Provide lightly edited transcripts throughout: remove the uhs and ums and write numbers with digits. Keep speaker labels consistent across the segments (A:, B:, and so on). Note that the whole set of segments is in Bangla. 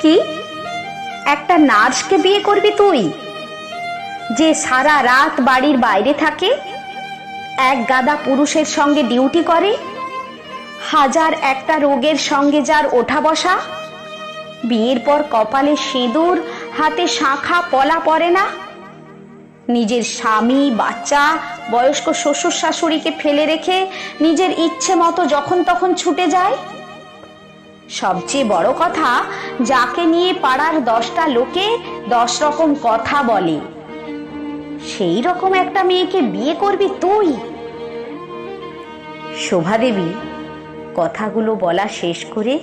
A: কি, একটা নার্সকে বিয়ে করবি তুই, যে সারা রাত বাড়ির বাইরে থাকে, এক গাদা পুরুষের সঙ্গে ডিউটি করে, হাজার একটা রোগের সঙ্গে যার ওঠা বসা, বিয়ের পর কপালে সিঁদুর, হাতে শাঁখা পলা পড়ে না, নিজের স্বামী বাচ্চা বয়স্ক শ্বশুর শাশুড়িকে ফেলে রেখে নিজের ইচ্ছে মতো যখন তখন ছুটে যায়। সবচেয়ে বড় কথা, যাকে নিয়ে পাড়ার 10টা লোকে 10 রকম কথা বলে, সেই রকম একটা মেয়েকে বিয়ে করবি তুই? শোভাদেবী কথাগুলো বলা শেষ করে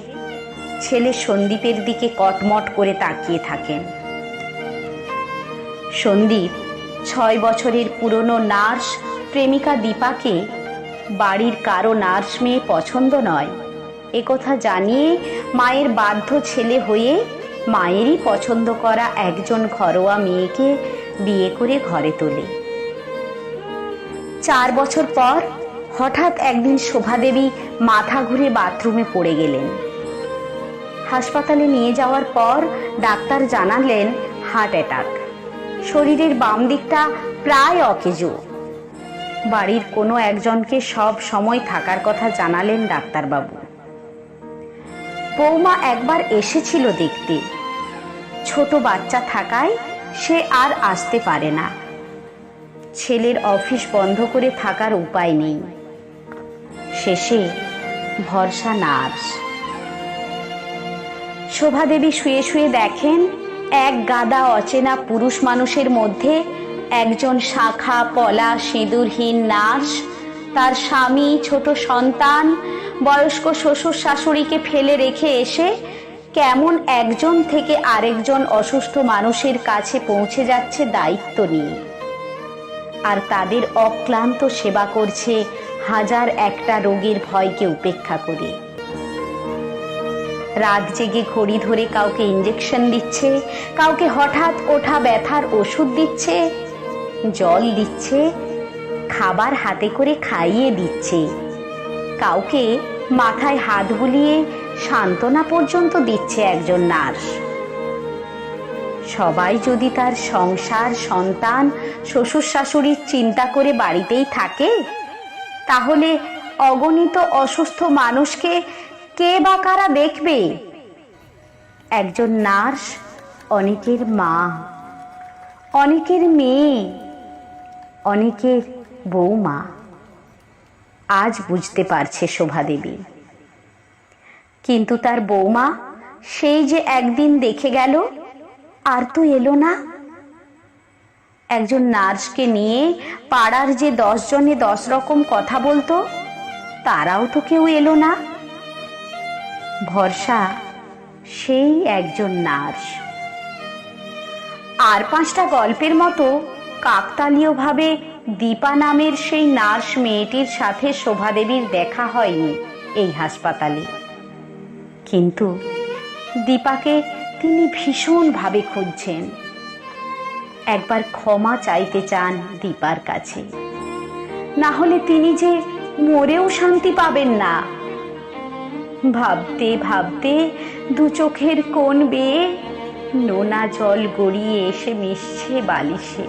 A: ছেলে সন্দীপের দিকে কটমট করে তাকিয়ে থাকেন। সন্দীপ 6 বছরের পুরনো নার্স প্রেমিকা দীপাকে বাড়ির কারো নার্স মেয়ে পছন্দ নয় একথা জানিয়ে মায়ের বাধ্য ছেলে হয়ে মায়েরই পছন্দ করা একজন ঘরোয়া মেয়েকে বিয়ে করে ঘরে তোলে। 4 বছর পর হঠাৎ একদিন শোভাদেবী মাথা ঘুরে বাথরুমে পড়ে গেলেন। হাসপাতালে নিয়ে যাওয়ার পর ডাক্তার জানালেন হার্ট অ্যাটাক। শরীরের বাম দিকটা প্রায় অকেজো। বাড়ির কোনো একজনকে সব সময় থাকার কথা জানালেন ডাক্তারবাবু। বৌমা একবার এসেছিল দেখতে, ছোট বাচ্চা থাকায় সে আর আসতে পারে না। ছেলের অফিস বন্ধ করে থাকার উপায় নেই। শেষে ভরসা নার্স। শোভাদেবী শুয়ে শুয়ে দেখেন এক গাদা অচেনা পুরুষ মানুষের মধ্যে একজন শাখা পলা সিঁদুরহীন নার্স তার স্বামী, ছোট সন্তান, বয়স্ক শ্বশুর শাশুড়িকে ফেলে রেখে এসে কেমন একজন থেকে আরেকজন অসুস্থ মানুষের কাছে পৌঁছে যাচ্ছে দায়িত্ব নিয়ে, আর তাদের অক্লান্ত সেবা করছে হাজার একটা রোগের ভয়কে উপেক্ষা করে। রাত জেগে ঘড়ি ধরে কাউকে ইঞ্জেকশন দিচ্ছে, কাউকে হঠাৎ ওঠা ব্যথার ওষুধ দিচ্ছে, জল দিচ্ছে, খাবার হাতে করে খাইয়ে দিচ্ছে, কাউকে মাথায় হাত বুলিয়ে সান্ত্বনা পর্যন্ত দিচ্ছে একজন নার্স। সবাই যদি তার সংসার, সন্তান, শ্বশুর শাশুড়ির চিন্তা করে বাড়িতেই থাকে, তাহলে অগণিত অসুস্থ মানুষকে কে বা কারা দেখবে? একজন নার্স অনেকের মা, অনেকের মেয়ে, অনেকের বৌমা। আজ বুঝতে পারছে শোভাদেবী। কিন্তু তার বৌমা সেই যে একদিন দেখে গেল, আর তো এলো না। একজন নার্সকে নিয়ে পাড়ার যে 10 জনে 10 রকম কথা বলতো, তারাও তো কেউ এলো না। ভরসা সেই একজন নার্স। আর 5টা গল্পের মতো কাকতালীয়ভাবে দীপা নামের সেই নার্স মেয়েটির সাথে শোভাদেবীর দেখা হয়নি এই হাসপাতালে, কিন্তু দীপাকে তিনি ভীষণভাবে খুঁজছেন। একবার ক্ষমা চাইতে চান দীপার কাছে, না হলে তিনি যে মরেও শান্তি পাবেন না। ভাবতে ভাবতে 2 চোখের কোণ বেয়ে নোনা জল গড়িয়ে এসে মিশছে বালিশে।